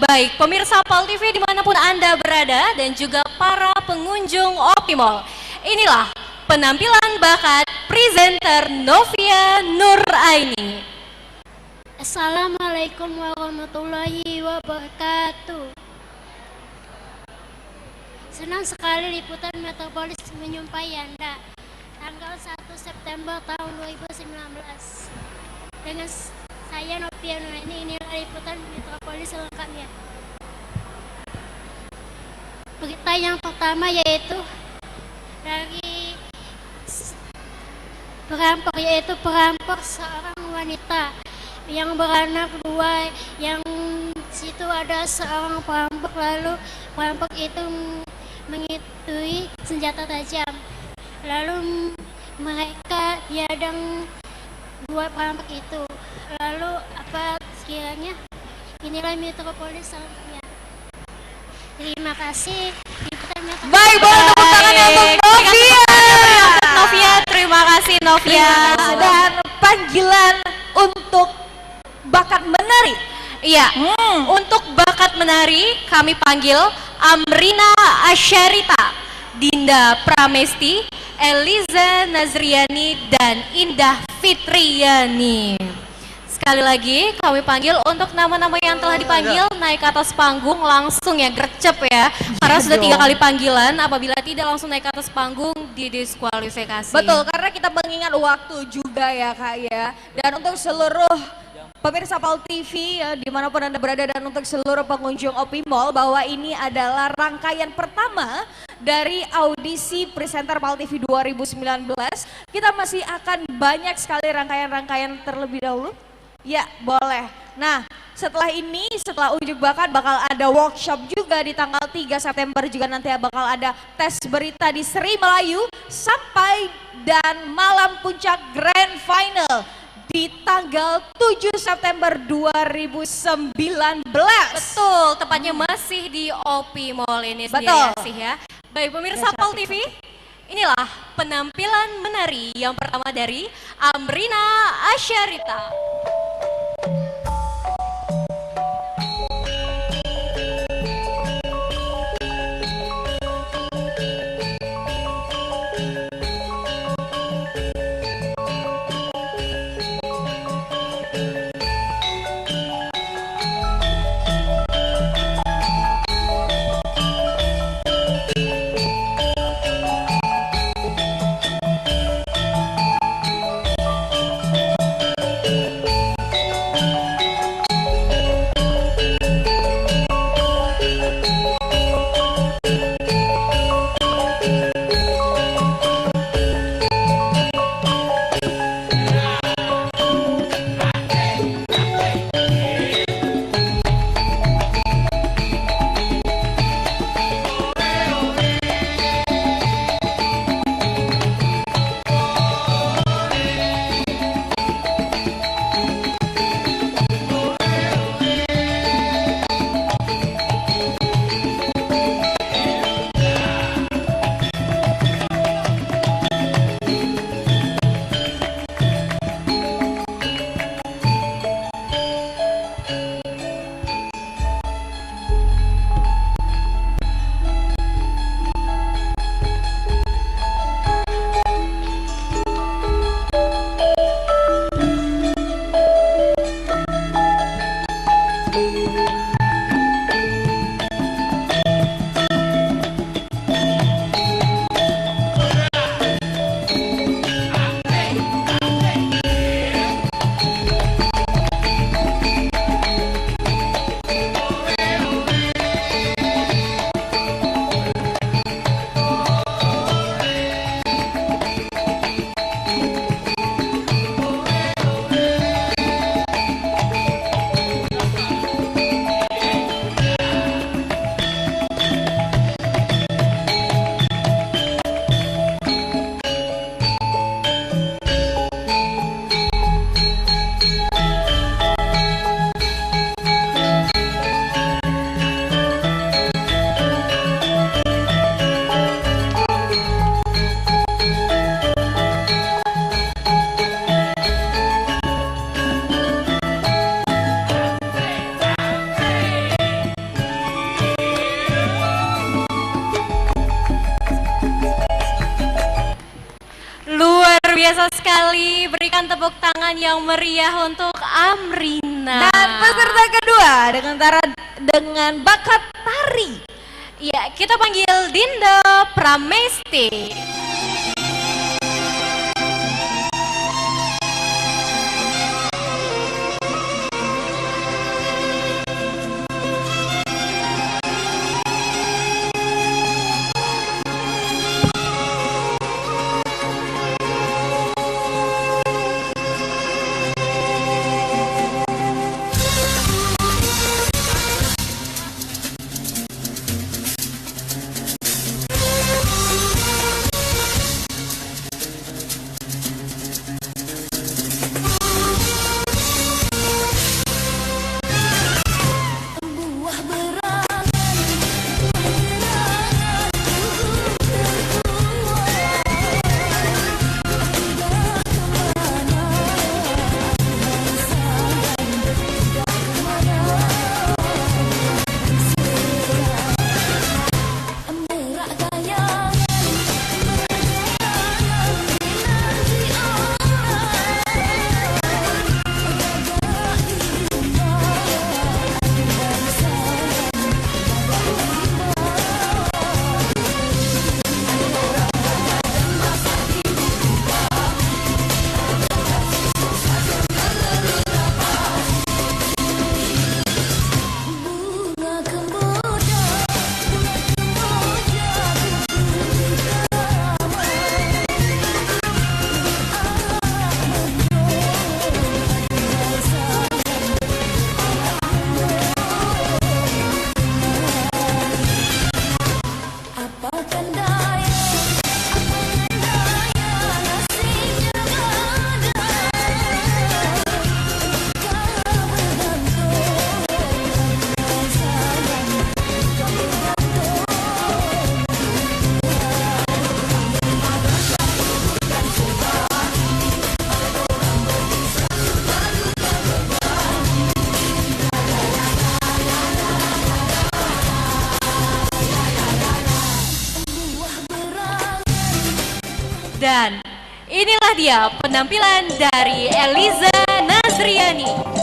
Baik, pemirsa PAL TV dimanapun Anda berada dan juga para pengunjung Opimall. Inilah penampilan bakat presenter Novia Nuraini. Assalamualaikum warahmatullahi wabarakatuh. Senang sekali Liputan Metropolis menyumpai Anda tanggal 1 September tahun 2019. Dengan saya Novia Nuraini, inilah Liputan Metropolis selengkapnya. Berita yang pertama yaitu dari perampok seorang wanita yang beranak dua, yang situ ada seorang perampok, lalu perampok itu mengitui senjata tajam, lalu mereka diadang dua perampok itu. Lalu apa sekiranya? Inilah Metropolis selengkapnya. Terima kasih. Baik, boleh tepuk tangan untuk Novia. Novia, terima kasih Novia. Dan panggilan untuk bakat menari. Iya, untuk bakat menari kami panggil Amrina Asyarita, Dinda Pramesti, Eliza Nazriani, dan Indah Fitriani. Sekali lagi kami panggil untuk nama-nama yang telah dipanggil naik ke atas panggung langsung ya, gercep ya. Karena sudah 3 kali panggilan, apabila tidak langsung naik ke atas panggung didiskualifikasi. Betul, karena kita mengingat waktu juga ya Kak ya. Dan untuk seluruh pemirsa PAL TV ya, dimanapun Anda berada, dan untuk seluruh pengunjung Opimall, bahwa ini adalah rangkaian pertama dari audisi presenter PAL TV 2019. Kita masih akan banyak sekali rangkaian-rangkaian terlebih dahulu. Ya, boleh. Nah, setelah ini, setelah ujuk bakat bakal ada workshop juga di tanggal 3 September, juga nanti bakal ada tes berita di Sri Melayu, sampai dan malam puncak Grand Final di tanggal 7 September 2019. Betul, tepatnya masih di Opimall ini sendiri ya. Baik, pemirsa PAL TV, inilah penampilan menari yang pertama dari Amrina Asyarita. sekali, berikan tepuk tangan yang meriah untuk Amrina. Dan peserta kedua dengan bakat tari. Ya, kita panggil Dinda Pramesti. Dan inilah dia penampilan dari Eliza Nazriani.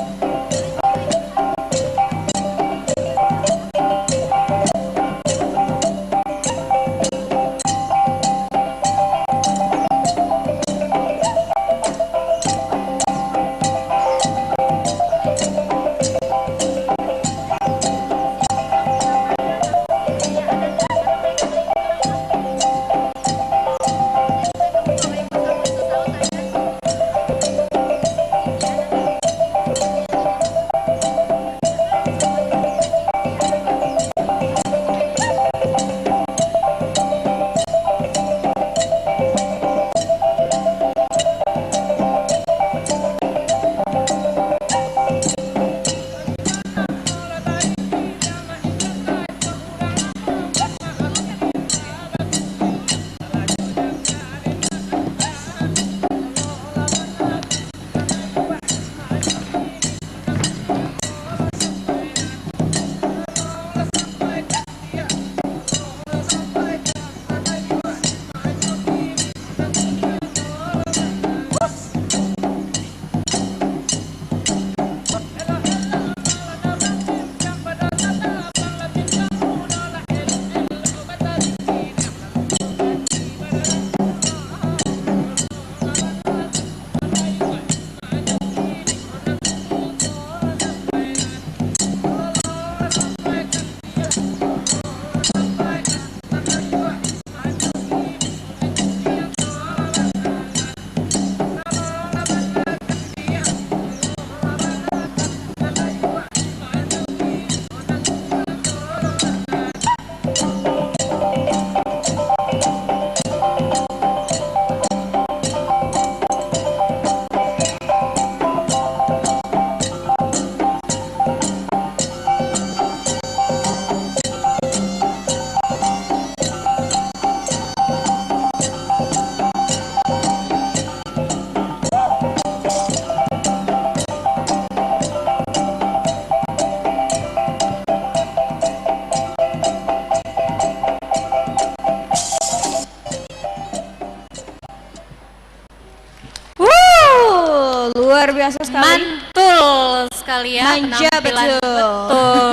Mantul sekali ya Manja penampilan. betul.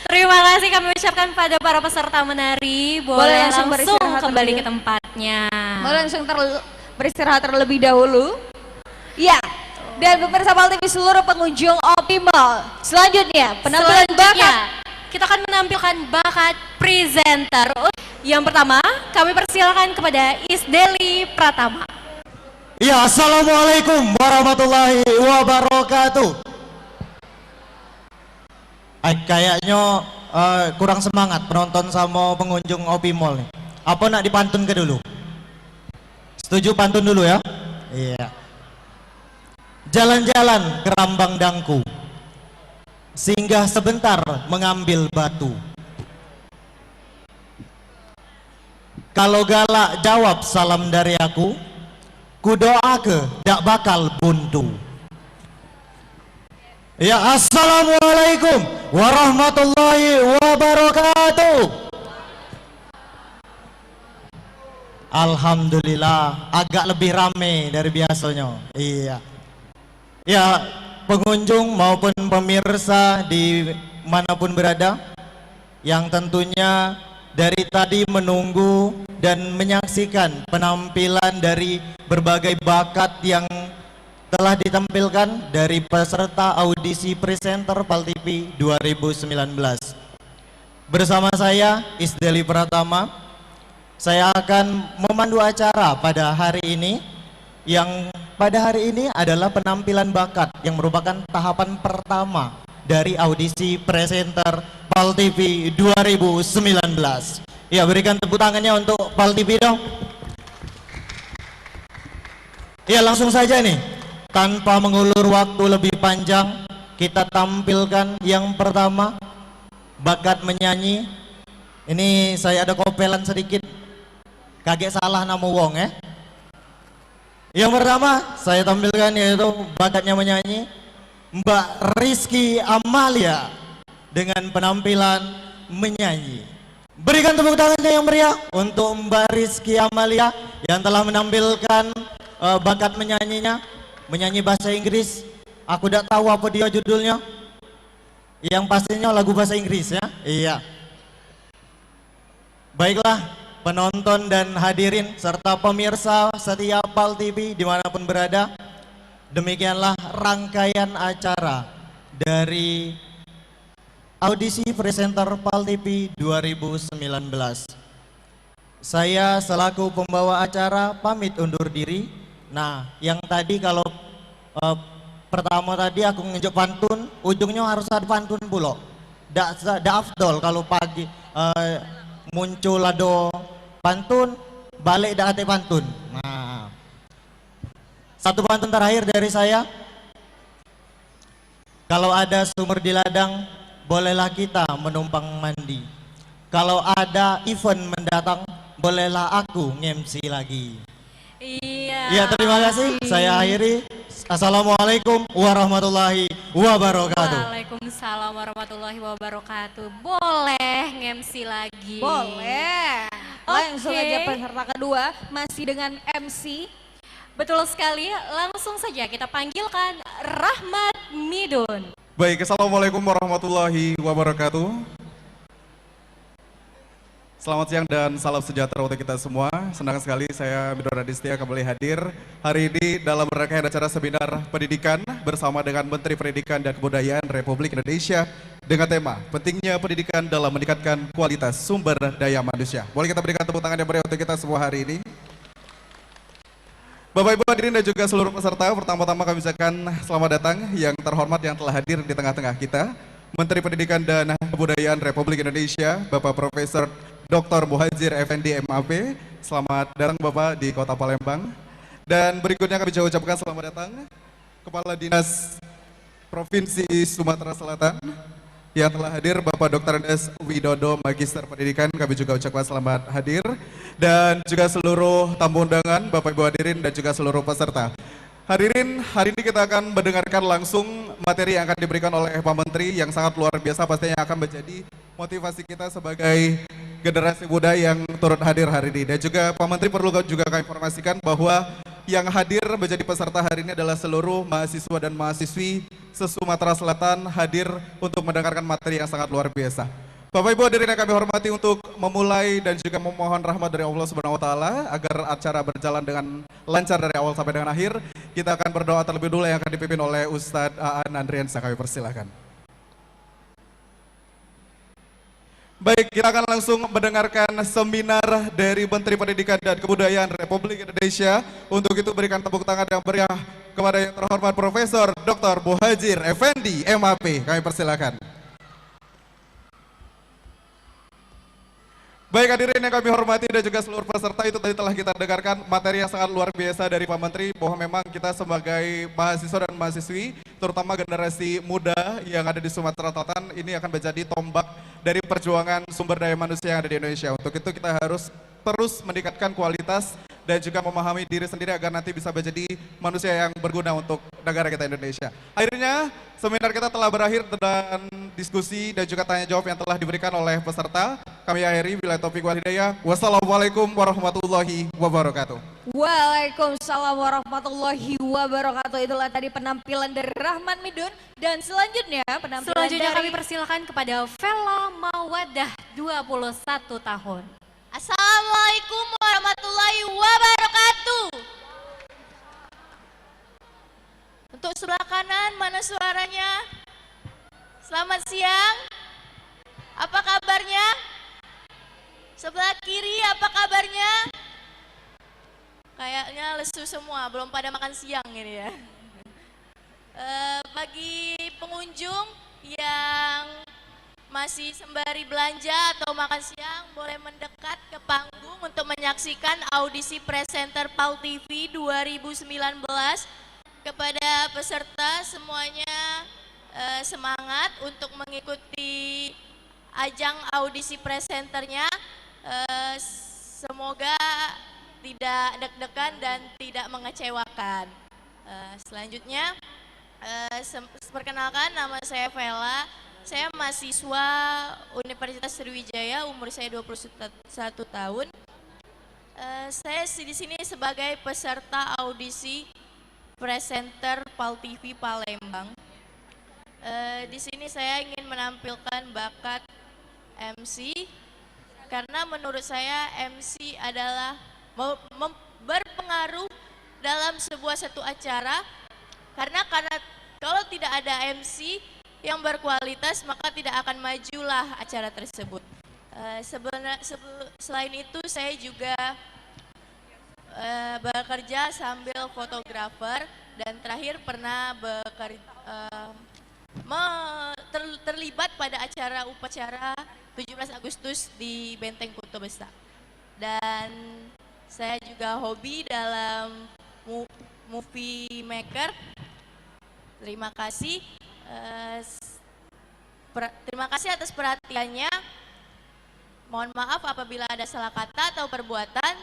Terima kasih kami ucapkan pada para peserta menari. Boleh langsung beristirahat kembali terlebih- ke tempatnya. Boleh langsung beristirahat terlebih dahulu. Ya. Dan pemirsa Pal TV seluruh pengunjung Opi Mall. Selanjutnya penampilan Selanjutnya, bakat. kita akan menampilkan bakat presenter. Yang pertama, kami persilakan kepada Isdeli Pratama. Ya, assalamualaikum warahmatullahi wabarakatuh. Kayaknya kurang semangat penonton sama pengunjung Opi Mall nih. Apa nak dipantun ke dulu? Setuju pantun dulu ya? Iya. Jalan-jalan ke Rambang Dangku, singgah sebentar mengambil batu. Kalau galak jawab salam dari aku, ku doa ke dak bakal buntu. Ya, assalamualaikum warahmatullahi wabarakatuh. Alhamdulillah agak lebih rame dari biasanya. Iya. Ya, pengunjung maupun pemirsa di manapun berada yang tentunya dari tadi menunggu dan menyaksikan penampilan dari berbagai bakat yang telah ditampilkan dari peserta audisi presenter Pal TV 2019. Bersama saya Isdeli Pratama, saya akan memandu acara pada hari ini, yang pada hari ini adalah penampilan bakat yang merupakan tahapan pertama dari audisi presenter Pal TV 2019. Ya, berikan tepuk tangannya untuk Pal TV dong. Ya, langsung saja nih, tanpa mengulur waktu lebih panjang, kita tampilkan yang pertama, bakat menyanyi. Ini saya ada kopelan sedikit, kaget salah nama wong ya. Yang pertama saya tampilkan yaitu bakatnya menyanyi Mbak Rizky Amalia dengan penampilan menyanyi. Berikan tepuk tangannya yang meriah untuk Mbak Rizky Amalia yang telah menampilkan bakat menyanyinya, menyanyi bahasa Inggris. Aku tidak tahu apa dia judulnya. Yang pastinya lagu bahasa Inggris ya. Iya. Baiklah, penonton dan hadirin serta pemirsa setia Pal TV dimanapun berada, demikianlah rangkaian acara dari audisi presenter Pal TV 2019. Saya selaku pembawa acara pamit undur diri. Nah, yang tadi kalau pertama tadi aku ngejuk pantun, ujungnya harus ada pantun pula. Da afdol kalau pagi muncul ada pantun, balik dah ada pantun. Nah, satu pantun terakhir dari saya. Kalau ada sumur di ladang, bolehlah kita menumpang mandi. Kalau ada event mendatang, bolehlah aku nge-MC lagi. Iya. Ya, terima kasih. Saya akhiri. Assalamualaikum warahmatullahi wabarakatuh. Waalaikumsalam warahmatullahi wabarakatuh. Boleh nge-MC lagi. Boleh. Langsung aja peserta kedua masih dengan MC. Betul sekali, langsung saja kita panggilkan Rahmat Midun. Baik, assalamualaikum warahmatullahi wabarakatuh. Selamat siang dan salam sejahtera untuk kita semua. Senang sekali saya Midun Radistia kembali hadir hari ini dalam rangkaian acara seminar pendidikan bersama dengan Menteri Pendidikan dan Kebudayaan Republik Indonesia dengan tema pentingnya pendidikan dalam meningkatkan kualitas sumber daya manusia. Boleh kita berikan tepuk tangan yang meriah untuk kita semua hari ini. Bapak Ibu hadirin dan juga seluruh peserta, pertama-tama kami ucapkan selamat datang yang terhormat yang telah hadir di tengah-tengah kita, Menteri Pendidikan dan Kebudayaan Republik Indonesia, Bapak Profesor Dr. Muhadjir Effendi MAP. Selamat datang Bapak di Kota Palembang. Dan berikutnya kami juga ucapkan selamat datang Kepala Dinas Provinsi Sumatera Selatan yang telah hadir, Bapak Dr. Andes Widodo, Magister Pendidikan. Kami juga ucapkan selamat hadir. Dan juga seluruh tamu undangan, Bapak Ibu hadirin dan juga seluruh peserta. Hadirin, hari ini kita akan mendengarkan langsung materi yang akan diberikan oleh Pak Menteri yang sangat luar biasa, pastinya akan menjadi motivasi kita sebagai generasi muda yang turut hadir hari ini. Dan juga Pak Menteri perlu juga kami informasikan bahwa yang hadir menjadi peserta hari ini adalah seluruh mahasiswa dan mahasiswi se-Sumatera Selatan hadir untuk mendengarkan materi yang sangat luar biasa. Bapak Ibu hadirin yang kami hormati, untuk memulai dan juga memohon rahmat dari Allah Subhanahu wa taala agar acara berjalan dengan lancar dari awal sampai dengan akhir, kita akan berdoa terlebih dulu yang akan dipimpin oleh Ustadz Aan Andriansa. Kami persilakan. Baik, kita akan langsung mendengarkan seminar dari Menteri Pendidikan dan Kebudayaan Republik Indonesia. Untuk itu berikan tepuk tangan yang meriah kepada yang terhormat Profesor Dr. Muhadjir Effendi, MAP. Kami persilakan. Baik hadirin yang kami hormati dan juga seluruh peserta, itu tadi telah kita dengarkan materi yang sangat luar biasa dari Pak Menteri, bahwa memang kita sebagai mahasiswa dan mahasiswi, terutama generasi muda yang ada di Sumatera Selatan, ini akan menjadi tombak dari perjuangan sumber daya manusia yang ada di Indonesia. Untuk itu kita harus terus meningkatkan kualitas dan juga memahami diri sendiri agar nanti bisa menjadi manusia yang berguna untuk negara kita Indonesia. Akhirnya seminar kita telah berakhir dan diskusi dan juga tanya jawab yang telah diberikan oleh peserta. Kami akhiri, billahi taufiq wal hidayah. Wassalamualaikum warahmatullahi wabarakatuh. Waalaikumsalam warahmatullahi wabarakatuh. Itulah tadi penampilan dari Rahman Midun, dan selanjutnya penampilan Kami persilakan kepada Vela Mawadah 21 tahun. Assalamualaikum warahmatullahi wabarakatuh. Untuk sebelah kanan, mana suaranya? Selamat siang. Apa kabarnya? Sebelah kiri, apa kabarnya? Kayaknya lesu semua, belum pada makan siang ini ya. Bagi pengunjung yang masih sembari belanja atau makan siang, boleh mendekat ke panggung untuk menyaksikan audisi presenter PAL TV 2019. Kepada peserta semuanya, semangat untuk mengikuti ajang audisi presenternya. Semoga tidak deg-degan dan tidak mengecewakan. Selanjutnya, perkenalkan, nama saya Vela. Saya mahasiswa Universitas Sriwijaya, umur saya 21 tahun. Saya di sini sebagai peserta audisi presenter PAL TV Palembang. Di sini saya ingin menampilkan bakat MC, karena menurut saya MC adalah berpengaruh dalam satu acara, karena kalau tidak ada MC yang berkualitas, maka tidak akan majulah acara tersebut. Selain itu, saya juga bekerja sambil fotografer, dan terakhir pernah terlibat pada upacara 17 Agustus di Benteng Kota Besar. Dan saya juga hobi dalam movie maker. Terima kasih. Terima kasih atas perhatiannya. Mohon maaf apabila ada salah kata atau perbuatan.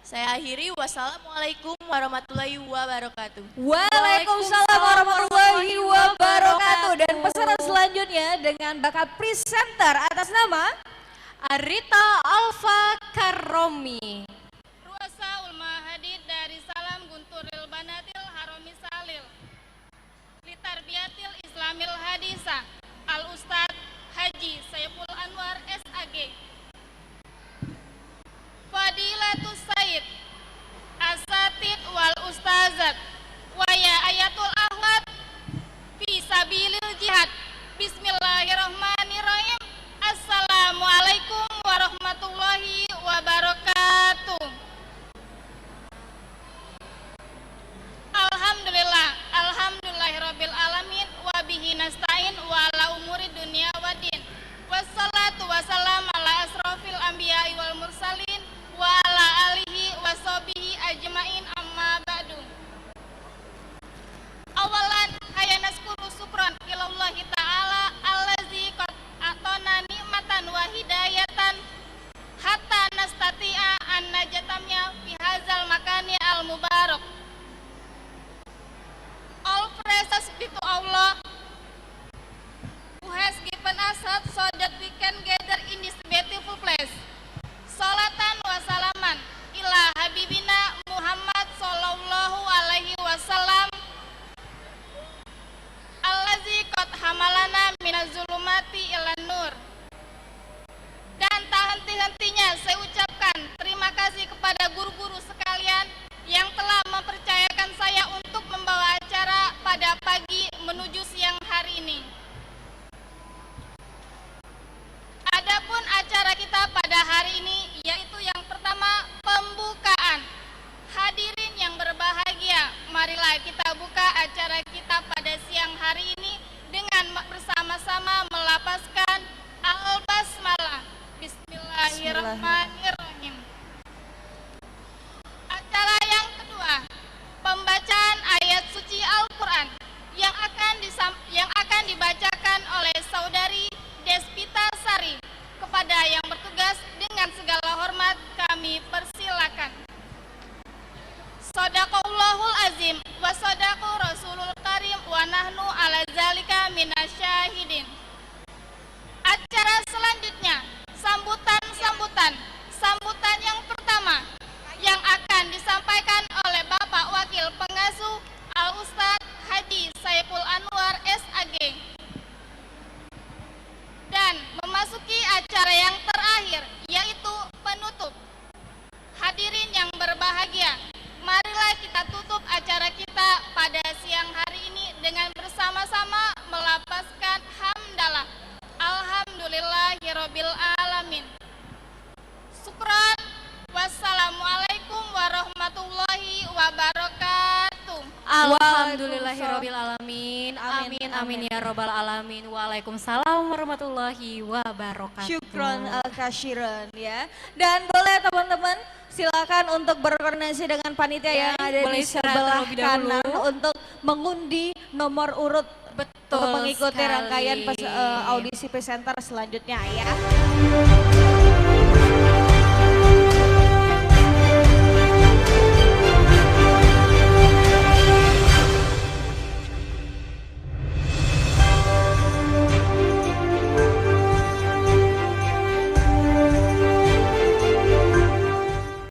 Saya akhiri. Wassalamualaikum warahmatullahi wabarakatuh. Waalaikumsalam warahmatullahi wabarakatuh. Dan peserta selanjutnya dengan bakat presenter atas nama Arita Alfa Karomi. Ruasa Ulma Hadid dari Salam Gunturil Banatil Haromi Salil Litarbiatil Islamil Hadisa Al Ustad Haji Saiful Anwar SAG. Fadilatus Said Asatid wal Ustazat Waya Ayatul Ahwat Fi Sabilil Jihad. Bismillahirrahmanirrahim. Assalamualaikum warahmatullahi wabarakatuh. Alhamdulillah, alhamdulillahirabbil alamin, wa bihi nasta'in wa ala umuri dunya waddin. Wassalatu wassalamu ala asrofil anbiya'i wal mursalin wa ala alihi wa sahbihi ajmain, amma ba'du. Awalan hayanaskuru syukran ilallahi ta'ala allazi qad atona nikmatan wa hidayatan hatta nastati'a an najatamnya fi hadzal makani al mubarak. All praises be to Allah who has given us health so that we can gather in this saya ucapkan terima kasih kepada guru-guru sekalian yang telah mempercayakan saya untuk membawa acara pada pagi menuju siang hari ini. Adapun acara kita pada hari ini yaitu yang pertama pembukaan. Hadirin yang berbahagia, marilah kita buka acara kita pada siang hari ini dengan bersama-sama melapaskan al-basmalah. Bismillahirrahmanirrahim. Acara yang kedua, pembacaan ayat suci Al-Quran yang akan dibacakan oleh Saudari Despita Sari. Kepada yang bertugas dengan segala hormat kami persilakan. Shadaqallahul azim wa shadaqu rasulul karim wa nahnu ala zalika minasyahidin. Acara selanjutnya, sambutan yang pertama yang akan disampaikan oleh Bapak Wakil Pengasuh Al-Ustadz Haji Saiful Anwar SAG. Dan memasuki acara yang terakhir yaitu penutup. Hadirin yang berbahagia, marilah kita tutup acara kita pada siang hari ini dengan bersama-sama melapaskan hamdalah. Alhamdulillahirabbil alamin. Syukran. Wassalamualaikum warahmatullahi wabarakatuh. Alhamdulillahirabbil alamin. Amin amin ya rabbal alamin. Waalaikumsalam warahmatullahi wabarakatuh. Syukron al-kashiran ya. Dan boleh teman-teman silakan untuk berkoordinasi dengan panitia yang ada boleh di sebelah terlebih dahulu. kanan untuk mengundi nomor urut Betul untuk mengikuti sekali. rangkaian audisi presenter selanjutnya ya.